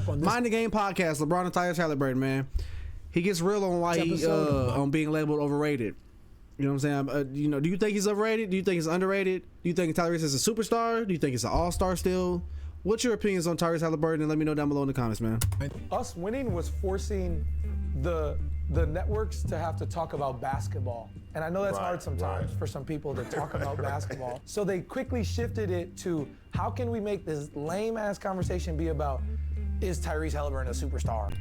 Mind the Game podcast. LeBron and Tyrese Haliburton, man. He gets real on why he on being labeled overrated. You know what I'm saying? You know, do you think he's overrated? Do you think he's underrated? Do you think Tyrese is a superstar? Do you think he's an all-star still? What's your opinions on Tyrese Haliburton? And let me know down below in the comments, man. Us winning was forcing the networks to have to talk about basketball. And I know that's hard sometimes for some people to talk about basketball. So they quickly shifted it to how can we make this lame-ass conversation be about, is Tyrese Haliburton a superstar?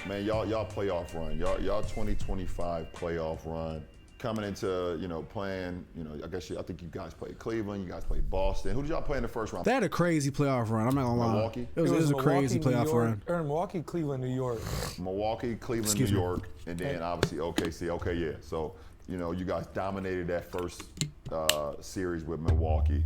Man, y'all playoff run. Y'all 2025 playoff run. Coming into, you know, playing, you know, I think you guys played Cleveland, you guys played Boston. Who did y'all play in the first round? They had a crazy playoff run. I'm not gonna lie. Milwaukee? It was a crazy playoff run. Milwaukee, Cleveland, New York. Milwaukee, Cleveland, New York, and then obviously OKC. Okay, yeah. So, you know, you guys dominated that first series with Milwaukee.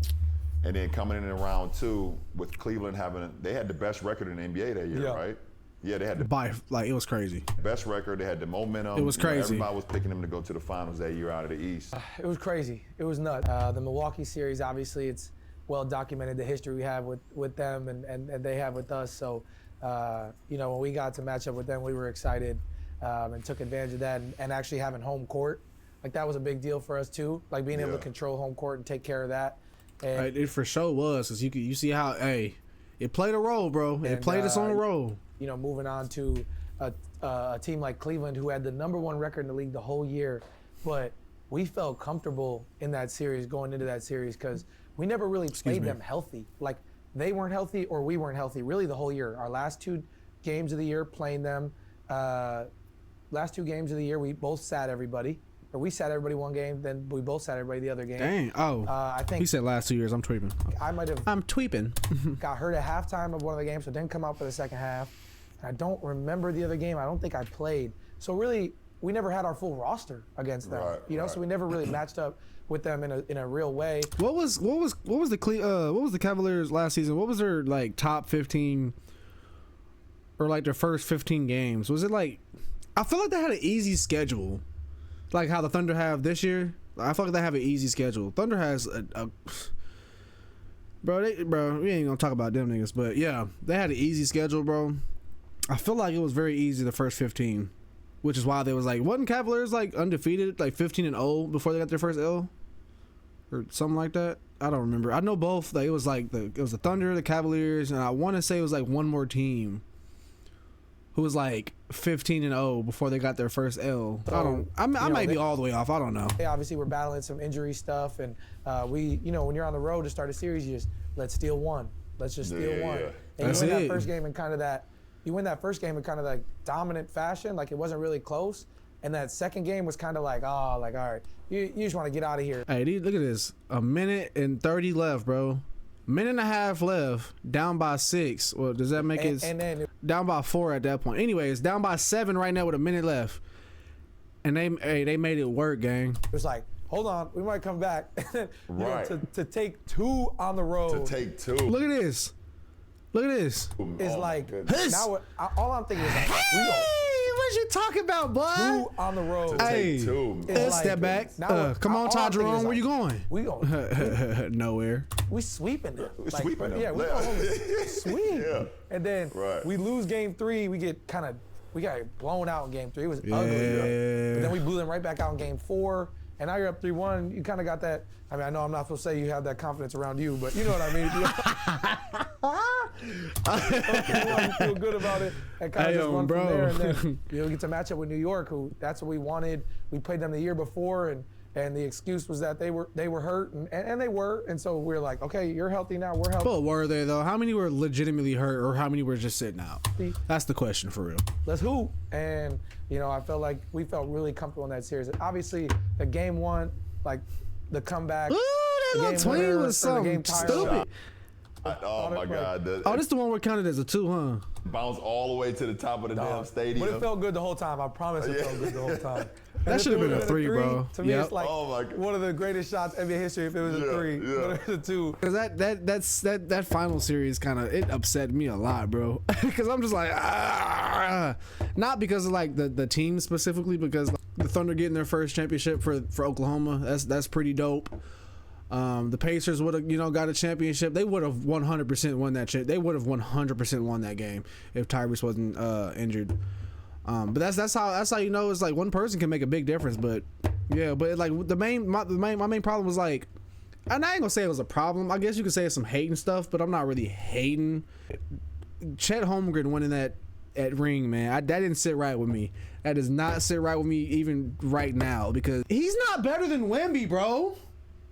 And then coming in round two with Cleveland they had the best record in the NBA that year, right? Yeah, they had it was crazy. Best record. They had the momentum. It was crazy. Everybody was picking them to go to the finals that year out of the East. It was crazy. It was nuts. The Milwaukee series, obviously, it's well documented the history we have with them and they have with us. So, you know, when we got to match up with them, we were excited and took advantage of that. And actually having home court, like that was a big deal for us too. Like being able to control home court and take care of that. And it for sure was, because you see how it played a role, bro. It played us on a role. You know, moving on to a team like Cleveland, who had the #1 record in the league the whole year, but we felt comfortable in that series, going into that series, because we never really played them healthy. Like, they weren't healthy or we weren't healthy, really the whole year. Our last 2 games of the year playing them, last 2 games of the year, we both sat everybody. Or we sat everybody one game, then we both sat everybody the other game. Dang. Oh. I think he said last 2 years. I'm tweeping. I'm tweeping. Got hurt at halftime of one of the games, so didn't come out for the second half. I don't remember the other game. I don't think I played. So really, we never had our full roster against them. You know, so we never really matched up with them in a real way. What was the Cavaliers last season? What was their like top 15 or like their first 15 games? Was it like, I feel like they had an easy schedule, like how the Thunder have this year. I feel like they have an easy schedule. Thunder has bro, we ain't gonna talk about them niggas, but yeah, they had an easy schedule, bro. I feel like it was very easy the first 15, which is why they was like, wasn't Cavaliers like undefeated, like 15-0 before they got their first L or something like that? I don't remember. I know both. Like it was the Thunder, the Cavaliers, and I want to say it was like one more team who was like 15-0 before they got their first L. I might be all the way off. I don't know. They obviously were battling some injury stuff, and when you're on the road to start a series, you just let's steal one. Let's just steal one. And you win that first game in kind of that. You win that first game in kind of like dominant fashion, like it wasn't really close. And that second game was kind of like, all right, you just want to get out of here. Hey, dude, look at this. 1:30 left, bro. 1.5 minutes left, down by 6. Well, does that make it? And then down by 4 at that point. Anyways, down by 7 right now with 1 minute left. And they made it work, gang. It was like, hold on, we might come back. To take 2 on the road. To take 2. Look at this. Look at this. It's like, now all I'm thinking is like, what you talking about, bud? 2 on the road. Hey, step back. Come on, Todd Jerome, where you going? We going nowhere. We sweeping them. Sweeping them. Yeah, we going sweep. Yeah. And then we lose game 3. We got blown out in game 3. It was ugly. But then we blew them right back out in game 4. And now you're up 3-1. You kind of got that. I mean, I know I'm not supposed to say you have that confidence around you, but you know what I mean. You feel good about it and kind of just run from there. And then you get to match up with New York, who that's what we wanted. We played them the year before, and the excuse was that they were hurt, and they were. And so we were like, okay, you're healthy now. We're healthy. But were they though? How many were legitimately hurt, or how many were just sitting out? That's the question for real. Let's hoop. And I felt like we felt really comfortable in that series. And obviously, the game 1, like the comeback. Ooh, that little tween was something stupid. Oh my God! This is the one where counted as a 2, huh? Bounce all the way to the top of the damn stadium. But it felt good the whole time. I promise it felt good the whole time. That should have been a 3, bro. To me, it's like one of the greatest shots in NBA history if it was a 3. But it was a 2. Because that final series it upset me a lot, bro. Because I'm just like, not because of like the team specifically, because the Thunder getting their first championship for Oklahoma. That's pretty dope. The Pacers would have, got a championship. They would have 100% won that shit. They would have 100% won that game if Tyrese wasn't injured. But that's how it's like one person can make a big difference. But yeah, but like my main problem was like, and I ain't gonna say it was a problem. I guess you could say it's some hating stuff, but I'm not really hating. Chet Holmgren winning that at ring, man, that didn't sit right with me. That does not sit right with me even right now, because he's not better than Wemby, bro.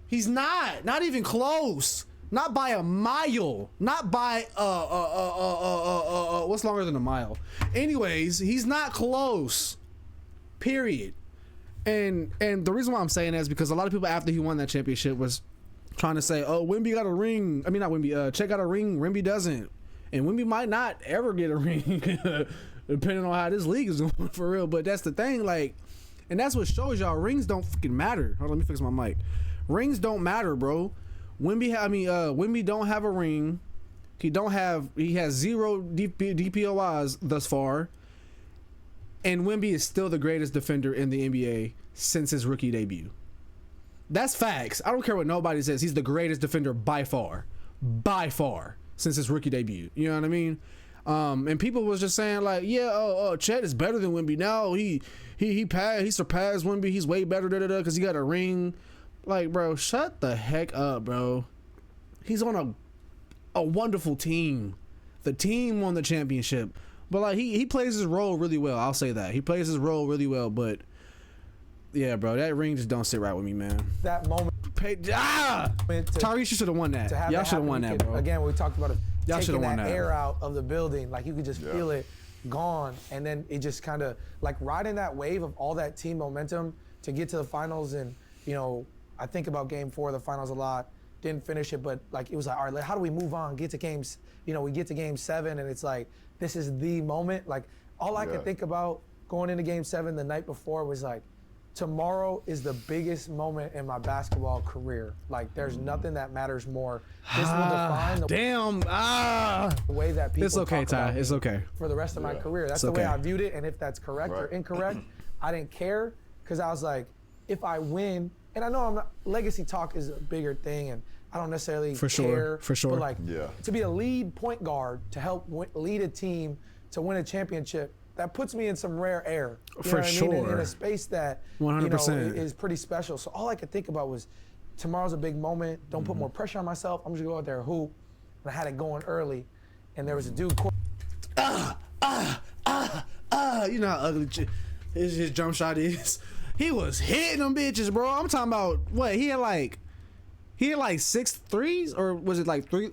He's not even close. Not by a mile. Not by what's longer than a mile? Anyways, he's not close. Period. And the reason why I'm saying that is because a lot of people after he won that championship was trying to say, oh, Wemby got a ring. I mean, not Wemby. Chet got a ring. Wemby doesn't. And Wemby might not ever get a ring, depending on how this league is going, for real. But that's the thing, like, and that's what shows y'all rings don't fucking matter. Hold on, let me fix my mic. Rings don't matter, bro. Wemby don't have a ring. He has 0 DPOIs thus far. And Wemby is still the greatest defender in the NBA since his rookie debut. That's facts. I don't care what nobody says. He's the greatest defender by far. By far. Since his rookie debut. You know what I mean? And people was just saying like, yeah, Chet is better than Wemby. No, he surpassed Wemby. He's way better because he got a ring. Like, bro, shut the heck up, bro. He's on a wonderful team. The team won the championship. But like he plays his role really well. I'll say that. He plays his role really well, but yeah, bro, that ring just don't sit right with me, man. That moment. Tyrese, you should have won that. Y'all should have won that, bro. Again, we talked about it. Y'all should have won that. Air out of the building, like you could just feel it gone, and then it just kind of like riding that wave of all that team momentum to get to the finals. And I think about Game 4 of the finals a lot. Didn't finish it, but like it was like, all right, how do we move on? Get to games. We get to Game 7, and it's like this is the moment. Like all I could think about going into Game 7 the night before was like, tomorrow is the biggest moment in my basketball career. Like, there's nothing that matters more. This will define the way that people It's okay, talk Ty. about It's me okay. for the rest of my career. That's the way I viewed it, and if that's correct or incorrect, I didn't care, because I was like, if I win, and I know legacy talk is a bigger thing, and I don't necessarily care. For sure. But like, to be a lead point guard, to help lead a team to win a championship, that puts me in some rare air. For sure. In a space that 100% is pretty special. So all I could think about was, tomorrow's a big moment. Don't put more pressure on myself. I'm just gonna go out there and hoop. And I had it going early, and there was a dude. You know how ugly his jump shot is. He was hitting them bitches, bro. I'm talking about what he had like 6 threes, or was it like three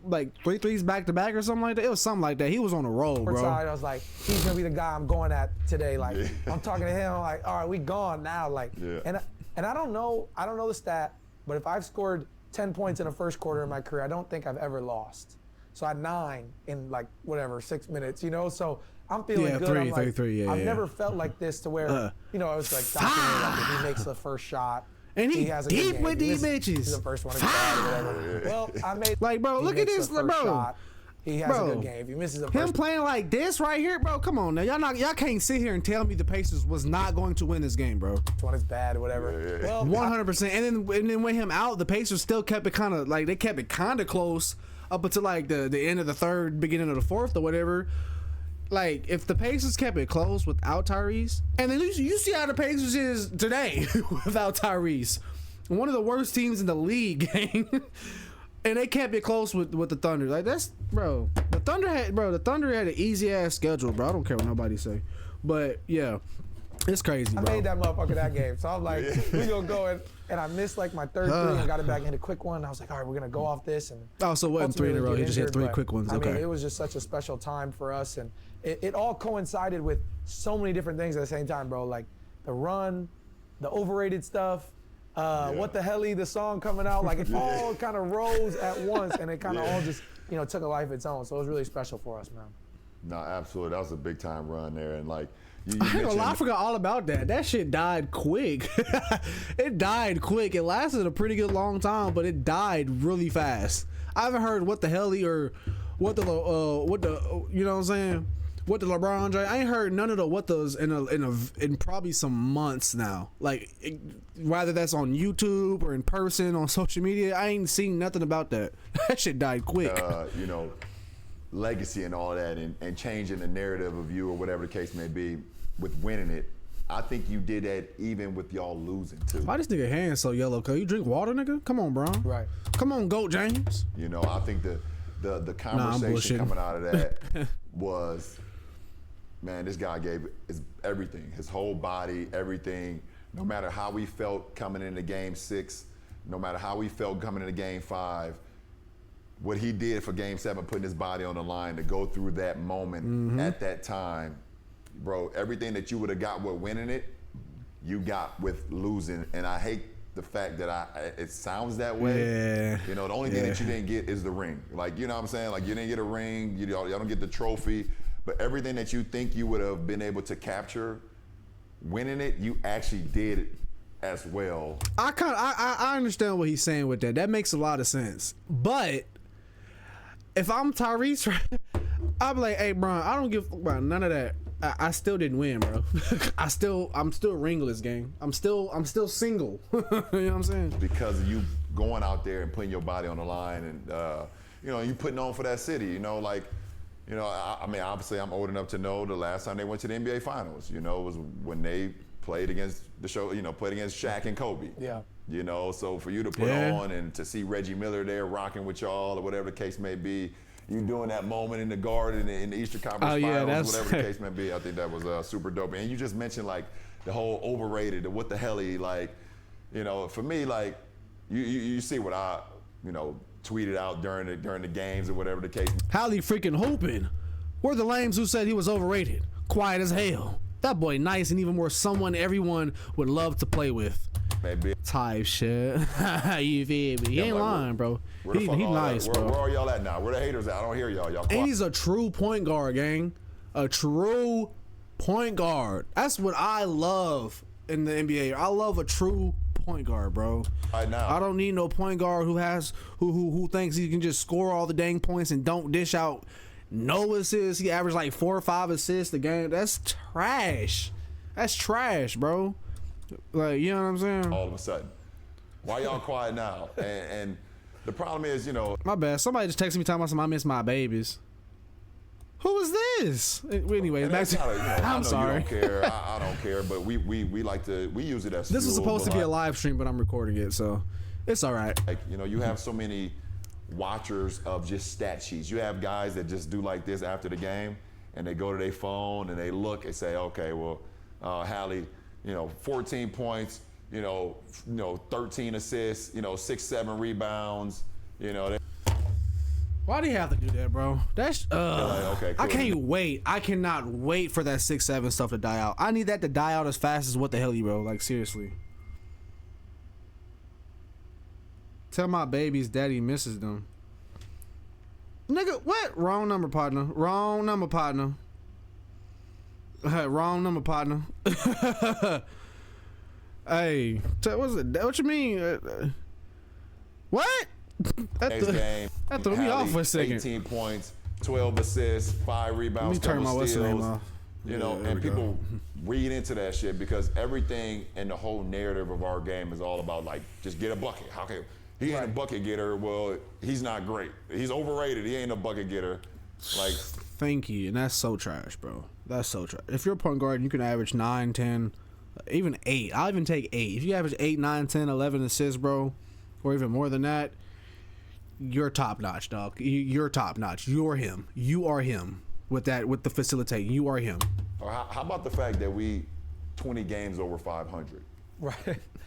threes back to back or something like that? It was something like that. He was on a roll, bro. I was like, he's gonna be the guy I'm going at today. Like, I'm talking to him. I'm like, all right, we gone now. Like, and I don't know the stat, but if I've scored 10 points in the first quarter of my career, I don't think I've ever lost. So I had 9 in like 6 minutes. So I'm feeling good. I'm like, I've never felt like this to where I was like, like if he makes the first shot. And he has a deep with these bitches. He's the first one to get out or whatever. Well, I made like, bro, look at this, bro. Shot. He has a good game. If he misses the first him playing like this right here, bro. Come on now, y'all can't sit here and tell me the Pacers was not going to win this game, bro. This one is bad, or whatever. Well, 100%. And then with him out, the Pacers still kept it kind of close up until like the end of the third, beginning of the fourth, or whatever. Like, if the Pacers kept it close without Tyrese, and then you see how the Pacers is today without Tyrese, one of the worst teams in the league, gang. And they kept it close with the Thunder. Like, that's, bro. The Thunder had an easy ass schedule, bro. I don't care what nobody say, but yeah, it's crazy, bro. I made that motherfucker that game, so I'm like, we gonna go and I missed like my third three and got it back in a quick one. I was like, all right, we're gonna go off this. And so it wasn't 3 in a row. He just hit 3 quick ones. Okay. I mean, it was just such a special time for us, and it all coincided with so many different things at the same time, bro. Like the run, the overrated stuff, what the helly, the song coming out, like it all kind of rose at once, and it kind of all just took a life of its own. So it was really special for us, man. No, absolutely. That was a big time run there, and like. I forgot all about that. That shit died quick. It died quick. It lasted a pretty good long time, but it died really fast. I haven't heard what the hell or what the you know what I'm saying, What the LeBron? I ain't heard none of the what those in probably some months now. Like, whether that's on YouTube or in person on social media, I ain't seen nothing about that. That shit died quick. You know, legacy and all that, and changing the narrative of you or whatever the case may be with winning it. I think you did that even with y'all losing too. Why this nigga hands so yellow? Cause you drink water, nigga? Come on, bro. Right. Come on, Goat James. You know, I think the conversation coming out of that was, man, this guy gave his everything, his whole body, everything. No matter how we felt coming into Game 6, no matter how we felt coming into Game 5, what he did for Game 7, putting his body on the line to go through that moment at that time, bro, everything that you would have got with winning it, you got with losing. And I hate the fact that it sounds that way. Yeah. You know, the only thing that you didn't get is the ring. Like, you know what I'm saying? Like, you didn't get a ring, y'all don't get the trophy, but everything that you think you would have been able to capture winning it, you actually did it as well. I understand what he's saying with that. That makes a lot of sense. But if I'm Tyrese, I'll be like, hey, bro, I don't give a fuck about none of that. I still didn't win, bro. I'm still ringless, gang. I'm still single. You know what I'm saying? Because of you going out there and putting your body on the line, and you know, you putting on for that city. You know, like, you know, I mean, obviously, I'm old enough to know the last time they went to the NBA Finals. You know, was when they played against played against Shaq and Kobe. Yeah. You know, so for you to put on and to see Reggie Miller there rocking with y'all or whatever the case may be. You doing that moment in the Garden in the Eastern Conference Finals, whatever the case may be. I think that was super dope. And you just mentioned like the whole overrated, the what the hell he like, you know. For me, like you see what I tweeted out during the games or whatever the case. Hallie freaking hooping. We're the lames who said he was overrated. Quiet as hell. That boy nice and even more someone everyone would love to play with. Maybe. Type shit. You feel me? He ain't lying, bro. He nice, bro. Where are y'all at now? Where the haters at? I don't hear y'all. Y'all quiet. And he's a true point guard, gang. A true point guard. That's what I love in the NBA. I love a true point guard, bro. Right now. I don't need no point guard who thinks he can just score all the dang points and don't dish out no assists. He averaged like 4 or 5 assists a game. That's trash. That's trash, bro. Like, you know what I'm saying? All of a sudden. Why y'all quiet now? And the problem is, you know. My bad. Somebody just texted me talking about something. I miss my babies. Who is this? Anyway, back to, I'm sorry. You don't care. I don't care. But we like to, we use it as this was fuel, supposed to be a live stream, but I'm recording it, so it's all right. Like, you know, you have so many watchers of just stat sheets. You have guys that just do like this after the game, and they go to their phone and they look and say, okay, well, Hallie, 14 points, 13 assists, 6, 7 rebounds, Why do you have to do that, bro? That's like, okay, cool. I can't wait. I cannot wait for that 6-7 stuff to die out. I need that to die out as fast as what the hell, bro. Like, seriously. Tell my babies daddy misses them. Nigga, what? Wrong number, partner. Wrong number, partner. Wrong number, partner. Hey, what's it? What you mean? What? Next game, that threw me off for a second. 18 points, 12 assists, 5 rebounds, Let me turn my what's steals. name off. And people read into that shit because everything in the whole narrative of our game is all about like just get a bucket. How can he ain't a bucket getter? Well, he's not great. He's overrated. He ain't a bucket getter. Like, thank you, and that's so trash, bro. That's so trash. If you're a point guard, you can average 9, 10, even 8. I'll even take 8. If you average 8, 9, 10, 11 assists, bro, or even more than that, you're top notch, dog. You're top notch. You're him. You are him with that, with the facilitating. You are him. Or how about the fact that we 20 games over 500? Right.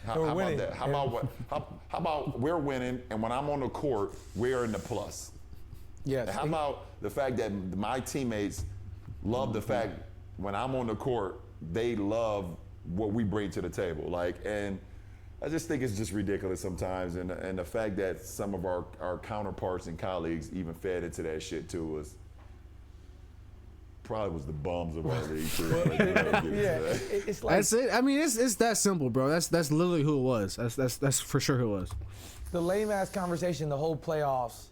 How about that? How about what? How about we're winning, and when I'm on the court, we're in the plus. Yes. And how about the fact that my teammates love the fact when I'm on the court, they love what we bring to the table. Like, and I just think it's just ridiculous sometimes, and the fact that some of our counterparts and colleagues even fed into that shit too was probably the bums of our league too. It's like, that's it. I mean, it's that simple, bro. That's literally who it was. That's for sure who it was. the lame ass conversation the whole playoffs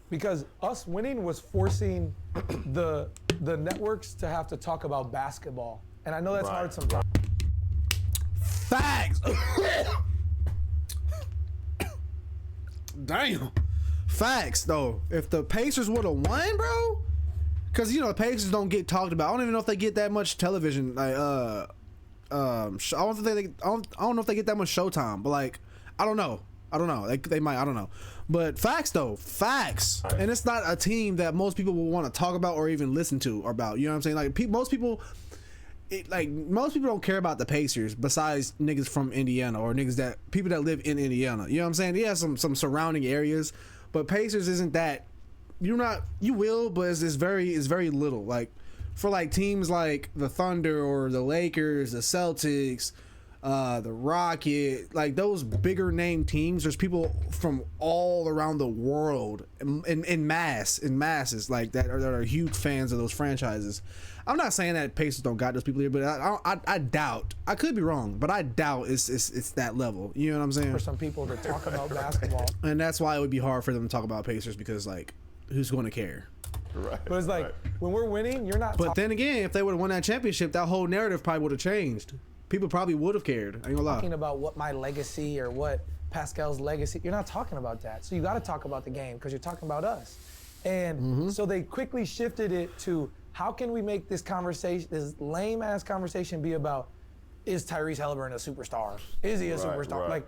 because us winning was forcing the networks to have to talk about basketball, and I know that's hard sometimes. Facts. Damn. Facts though. If the Pacers would have won, bro, because the Pacers don't get talked about. I don't even know if they get that much television. Like, I don't know if they get that much showtime. But like, I don't know. They might. I don't know. But facts though, facts. And it's not a team that most people will want to talk about or even listen to or about. You know what I'm saying? Like most people don't care about the Pacers besides niggas from Indiana or people that live in Indiana. You know what I'm saying? Yeah, some surrounding areas, but Pacers isn't that. You will, but it's very little. Like for like teams like the Thunder or the Lakers, the Celtics, the Rocket, like those bigger name teams, there's people from all around the world in masses like that are huge fans of those franchises. I'm not saying that Pacers don't got those people here, but I doubt. I could be wrong, but I doubt it's that level. You know what I'm saying? For some people to talk about basketball, and that's why it would be hard for them to talk about Pacers because like, who's going to care? Right. But it's like when we're winning, you're not. But then again, if they would have won that championship, that whole narrative probably would have changed. People probably would have cared. I ain't gonna lie. Talking about what my legacy or what Pascal's legacy. You're not talking about that. So you got to talk about the game because you're talking about us. And so they quickly shifted it to how can we make this conversation, this lame ass conversation, be about is Tyrese Haliburton a superstar? Is he a superstar? Right.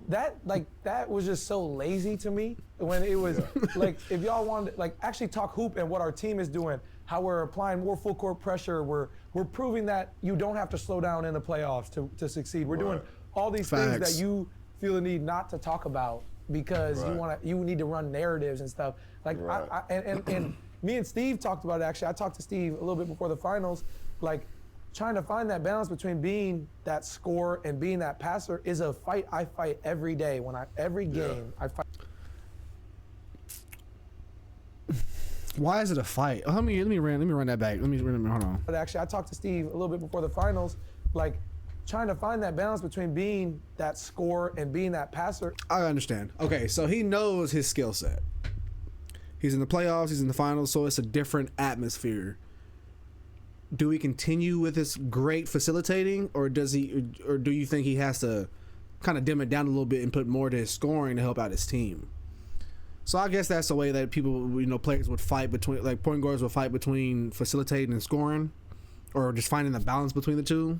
That was just so lazy to me when it was like if y'all wanted to actually talk hoop and what our team is doing, how we're applying more full court pressure, we're proving that you don't have to slow down in the playoffs to succeed. We're doing all these things that you feel the need not to talk about because you need to run narratives and stuff. Like and me and Steve talked about it actually. I talked to Steve a little bit before the finals, like trying to find that balance between being that scorer and being that passer is a fight I fight every day. Every game I fight. Why is it a fight? Let me run that back. Hold on. But actually, I talked to Steve a little bit before the finals, like trying to find that balance between being that scorer and being that passer. I understand. Okay, so he knows his skill set. He's in the playoffs. He's in the finals, so it's a different atmosphere. Do we continue with this great facilitating, or do you think he has to kind of dim it down a little bit and put more to his scoring to help out his team? So I guess that's the way that people, players would fight between, like point guards would fight between facilitating and scoring, or just finding the balance between the two.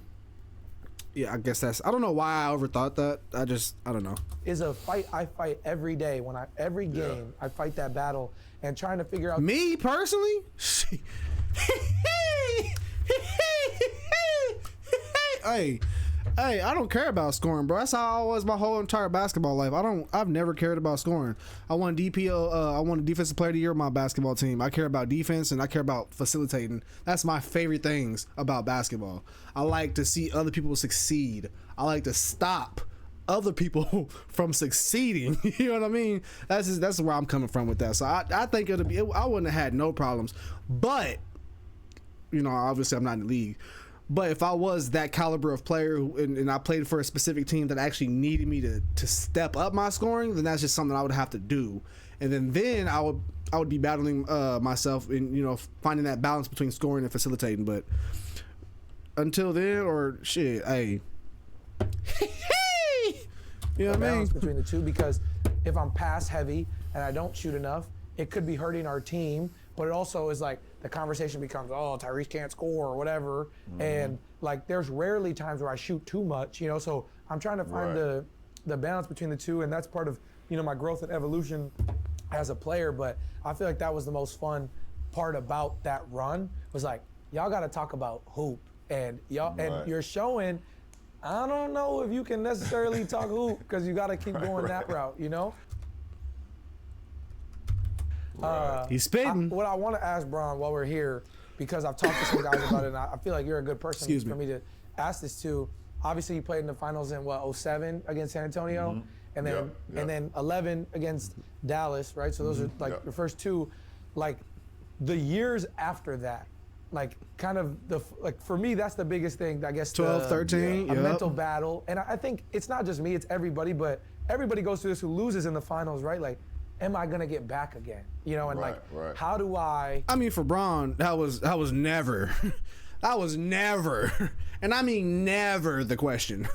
Yeah, I guess I don't know why I overthought that. I don't know. Is a fight I fight every day. Every game I fight that battle and trying to figure out. Me personally? Hey, I don't care about scoring, bro. That's how I was my whole entire basketball life. I've never cared about scoring. I won DPO. I won a defensive player of the year on my basketball team. I care about defense and I care about facilitating. That's my favorite things about basketball. I like to see other people succeed. I like to stop other people from succeeding. You know what I mean? That's where I'm coming from with that. So I think I wouldn't have had no problems. But obviously I'm not in the league. But if I was that caliber of player and I played for a specific team that actually needed me to step up my scoring, then that's just something I would have to do. And then I would be battling myself and finding that balance between scoring and facilitating. But until then, or shit, hey. You know what I mean? Balance between the two, because if I'm pass heavy and I don't shoot enough, it could be hurting our team. But it also is like the conversation becomes, oh, Tyrese can't score or whatever. And like there's rarely times where I shoot too much, so I'm trying to find the balance between the two, and that's part of my growth and evolution as a player. But I feel like that was the most fun part about that run, was like, y'all got to talk about hoop, and and you're showing, I don't know if you can necessarily talk hoop because you got to keep going that route, He's spitting. What I want to ask Bron while we're here, because I've talked to some guys about it, and I feel like you're a good person for me to ask this to. Obviously, you played in the finals in 07 against San Antonio, and then 11 against Dallas, right? So those are like the first two. Like the years after that, like kind of for me, that's the biggest thing. I guess 12, 13, a mental battle, and I think it's not just me; it's everybody. But everybody goes through this who loses in the finals, right? Like am I gonna get back again? You know, and Right. how do I? I mean, for Braun, that was never, that was never, and I mean never the question.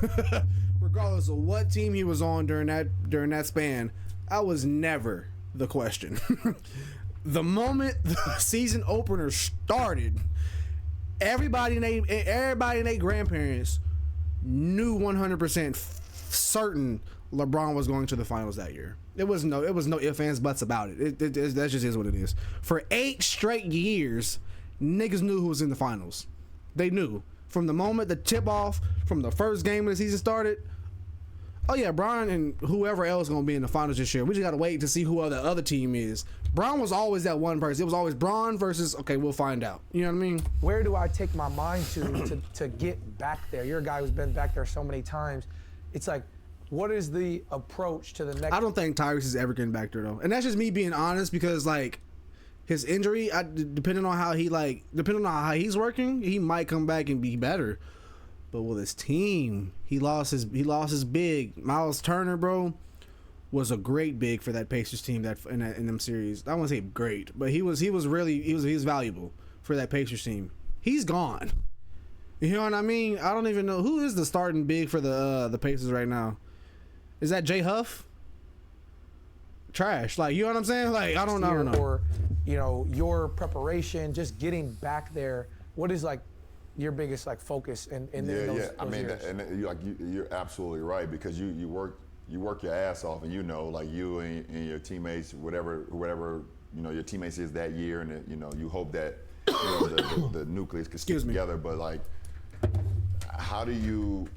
Regardless of what team he was on during that span, that was never the question. The moment the season opener started, everybody and their grandparents knew 100% certain LeBron was going to the finals that year. It was no ifs, ands, buts about it. That just is what it is. For 8 straight years, niggas knew who was in the finals. They knew from the moment the tip off, from the first game of the season started. Oh yeah, Bron and whoever else gonna be in the finals this year. We just gotta wait to see who the other team is. Bron was always that one person. It was always Bron versus. Okay, we'll find out. You know what I mean? Where do I take my mind to get back there? You're a guy who's been back there so many times. It's like, what is the approach to the next? I don't think Tyrese is ever getting back there though, and that's just me being honest because like his injury, depending on how he's working, he might come back and be better. But with his team, he lost his big. Miles Turner, bro, was a great big for that Pacers team in them series. I won't say great, but he was valuable for that Pacers team. He's gone. You know what I mean? I don't even know who is the starting big for the Pacers right now. Is that Jay Huff? Trash. Like, you know what I'm saying? Like, I don't know. Or, you know, your preparation, just getting back there. What is like your biggest like focus in those I mean, years? and you're absolutely right because you work your ass off, and you know, like you and your teammates, whatever you know your teammates is that year, and you know you hope that you know, the nucleus can stick together. But like, how do you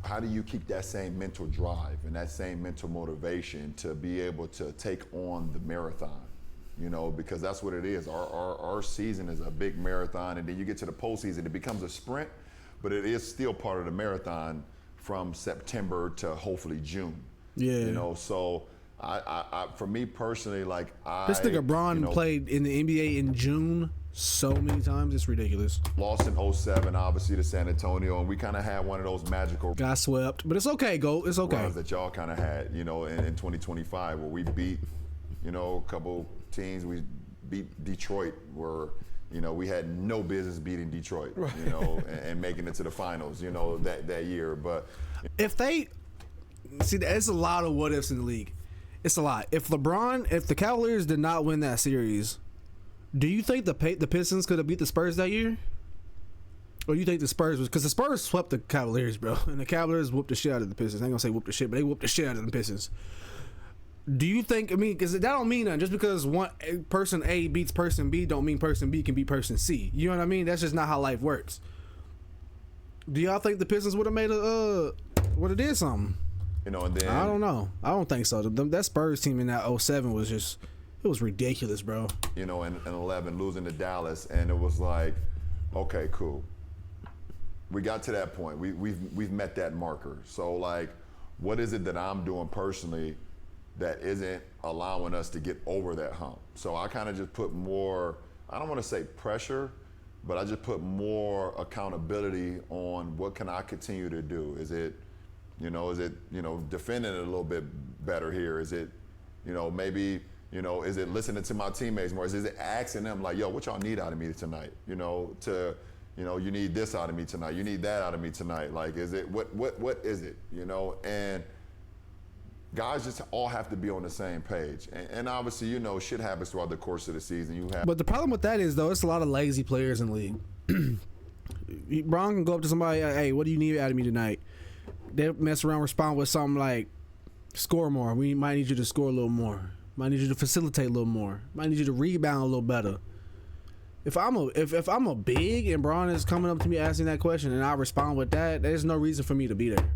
keep that same mental drive and that same mental motivation to be able to take on the marathon? You know, because that's what it is. Our season is a big marathon, and then you get to the postseason, it becomes a sprint, but it is still part of the marathon from September to hopefully June. Yeah. You know, so I for me personally, like this nigga Bron played in the NBA in June so many times, it's ridiculous. Lost in 07, obviously, to San Antonio, and we kind of had one of those magical got swept, but it's okay, Goat. It's okay. runs that y'all kind of had, you know, in 2025, where we beat, you know, a couple teams. We beat Detroit, where, you know, we had no business beating Detroit, you know, and making it to the finals, you know, that year. But if they see, there's a lot of what ifs in the league. It's a lot. If the Cavaliers did not win that series, do you think the Pistons could have beat the Spurs that year? Or you think the Spurs was, because the Spurs swept the Cavaliers, bro, and the Cavaliers whooped the shit out of the Pistons. I ain't gonna say whooped the shit, but they whooped the shit out of the Pistons. Do you think? I mean, because that don't mean nothing. Just because one person A beats person B, don't mean person B can beat person C. You know what I mean? That's just not how life works. Do y'all think the Pistons would have made would have did something? You know, and then I don't know. I don't think so. That Spurs team in that 07 was just, it was ridiculous, bro. You know, in 11 losing to Dallas, and it was like, okay, cool. We got to that point. We've met that marker. So like, what is it that I'm doing personally that isn't allowing us to get over that hump? So I kind of just put more, I don't want to say pressure, but I just put more accountability on what can I continue to do. Is it defending it a little bit better here? Is it, you know, maybe, you know, is it listening to my teammates more? Is it asking them like, yo, what y'all need out of me tonight? You know, you need this out of me tonight. You need that out of me tonight. Like, is it, what is it? You know, and guys just all have to be on the same page. And obviously, you know, shit happens throughout the course of the season. But the problem with that is, though, it's a lot of lazy players in the league. Bron can go up to somebody, hey, what do you need out of me tonight? They mess around, respond with something like, score more. We might need you to score a little more. Might need you to facilitate a little more. Might need you to rebound a little better. If I'm a big and Bron is coming up to me asking that question and I respond with that, there's no reason for me to be there.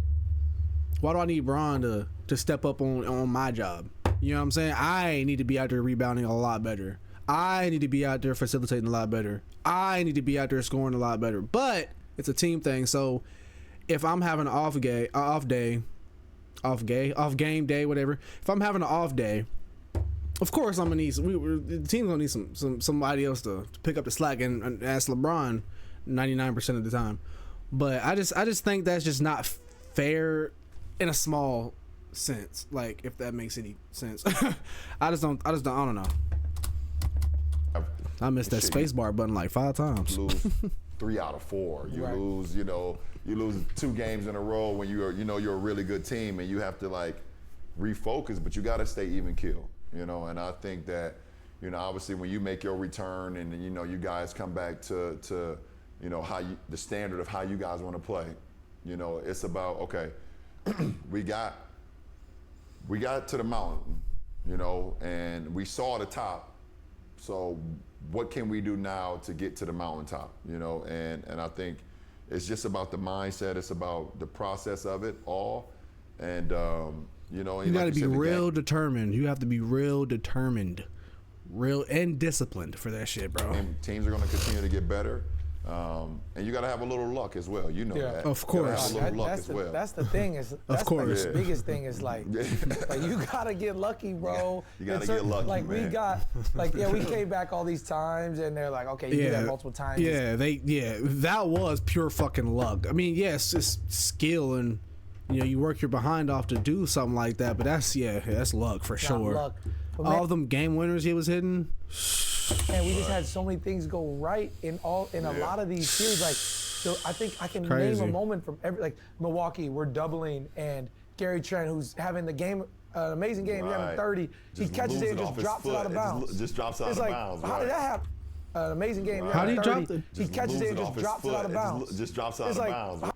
Why do I need Bron to step up on my job? You know what I'm saying? I need to be out there rebounding a lot better. I need to be out there facilitating a lot better. I need to be out there scoring a lot better. But it's a team thing. So if I'm having an off game day, whatever. If I'm having an off day, of course I'm gonna need the team's gonna need somebody else to pick up the slack and ask LeBron 99% of the time. But I just think that's just not fair in a small sense. Like, if that makes any sense. I don't know. I missed that space bar button like 5 times. Lose 3 out of 4. You Right. lose, you lose 2 games in a row when you're a really good team, and you have to like refocus, but you got to stay even keel, And I think that, obviously when you make your return and you guys come back to the standard of how you guys want to play, it's about, okay, we got to the mountain, and we saw the top. So what can we do now to get to the mountaintop? And I think it's just about the mindset. It's about the process of it all, and you got to be real determined. You have to be real determined, real and disciplined for that shit, bro. And teams are going to continue to get better. And you got to have a little luck as well. That. Of course. You gotta have a little luck as well. That's the thing. That's of course. Like the biggest thing is like you got to get lucky, bro. You got to get lucky, like, man. we got, we came back all these times, and they're like, okay, you do that multiple times. Yeah, that was pure fucking luck. I mean, yes, it's skill and, you work your behind off to do something like that, but that's luck for sure. Luck. But all of them game winners he was hitting. And we just had so many things go right in a lot of these series. Like, so I think I can name a moment from Milwaukee, we're doubling, and Gary Trent, who's having the game, amazing game, he's having 30. He catches it and just drops it out of bounds. Just drops it out of bounds. How did that happen? An amazing game. How did he drop it? He catches it and just drops it out of bounds. Just drops it out of bounds.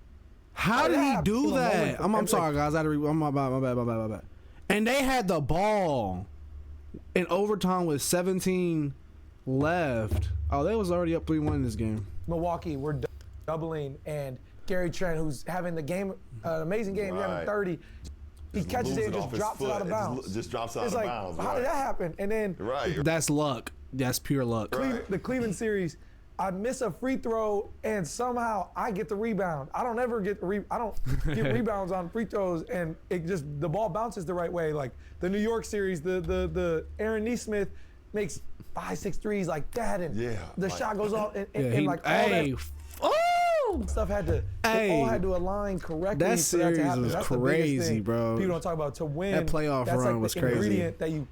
How did he do that? I'm sorry, guys. My bad. And they had the ball in overtime with 17 left. Oh, they was already up 3-1 in this game. Milwaukee, we're doubling, and Gary Trent, who's having the game, amazing game, he's having 30. He catches it and just drops it out of bounds. Just drops it out of bounds. How did that happen? And then that's luck. That's pure luck. The Cleveland series, I miss a free throw and somehow I get the rebound. I don't ever get I don't get rebounds on free throws, and it just the ball bounces the right way. Like the New York series, the Aaron Nesmith makes 5-6 threes like that, and the shot goes off, and like all that stuff it all had to align correctly. That for that to series happen. was That's crazy, bro. People don't talk about to win. That playoff that's run like was the crazy. ingredient that I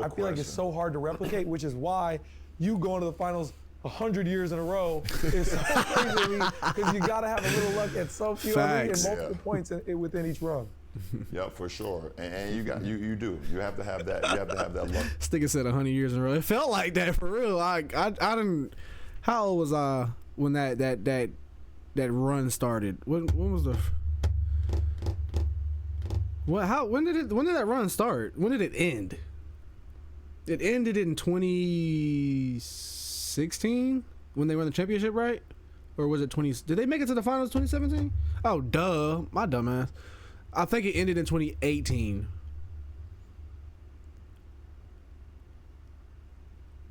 feel like it's so hard to replicate, which is why you going to the finals 100 years in a row is so crazy to me, because you got to have a little luck at some and multiple points within each run. Yeah, for sure. And you do. You have to have that. You have to have that luck. Sticker said 100 years in a row. It felt like that for real. I didn't. How old was I when that run started? When was the? When did that run start? When did it end? It ended in 2016 when they won the championship, right? Or was it 20? Did they make it to the finals 2017? Oh, duh, my dumbass. I think it ended in 2018.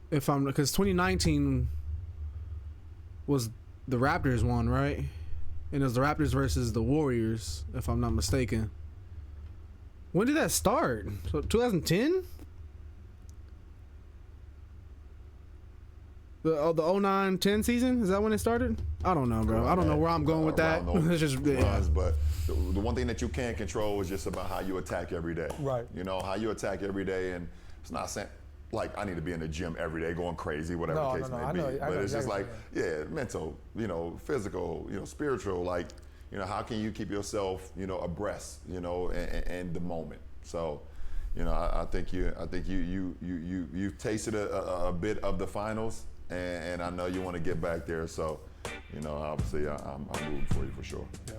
Because 2019 was the Raptors one, right? And it was the Raptors versus the Warriors, if I'm not mistaken. When did that start? So 2010? The 09-10 season? Is that when it started? I don't know, bro. I don't know where I'm going with that. It's just but the one thing that you can't control is just about how you attack every day. Right. How you attack every day, and it's not saying like I need to be in the gym every day going crazy, whatever the case may be. But it's just like, mental, physical, spiritual, like, how can you keep yourself, abreast, and the moment. So, I think you've tasted a bit of the finals, and I know you want to get back there. So, obviously I'm rooting for you for sure. Yeah.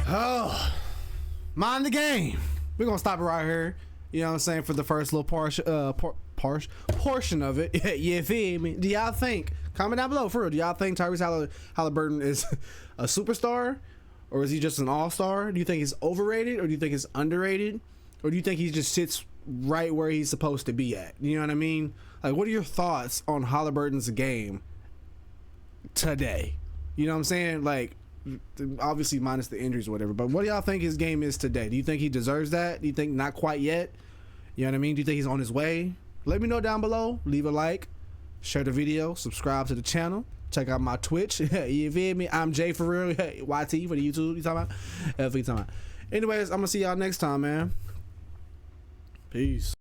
Oh, mind the game. We're gonna stop it right here. You know what I'm saying, for the first little portion of it. You feel me? Do y'all think? Comment down below for real. Do y'all think Tyrese Haliburton is a superstar, or is he just an all-star? Do you think he's overrated, or do you think he's underrated, or do you think he just sits right where he's supposed to be at? You know what I mean? Like, what are your thoughts on Haliburton's game today? You know what I'm saying? Like, obviously minus the injuries or whatever, but what do y'all think his game is today? Do you think he deserves that? Do you think not quite yet? You know what I mean? Do you think he's on his way? Let me know down below. Leave a like, share the video, subscribe to the channel. Check out my Twitch. You feel me? I'm Jay for real. YT for the YouTube. You talking about? Anyways, I'm gonna see y'all next time, man. Peace.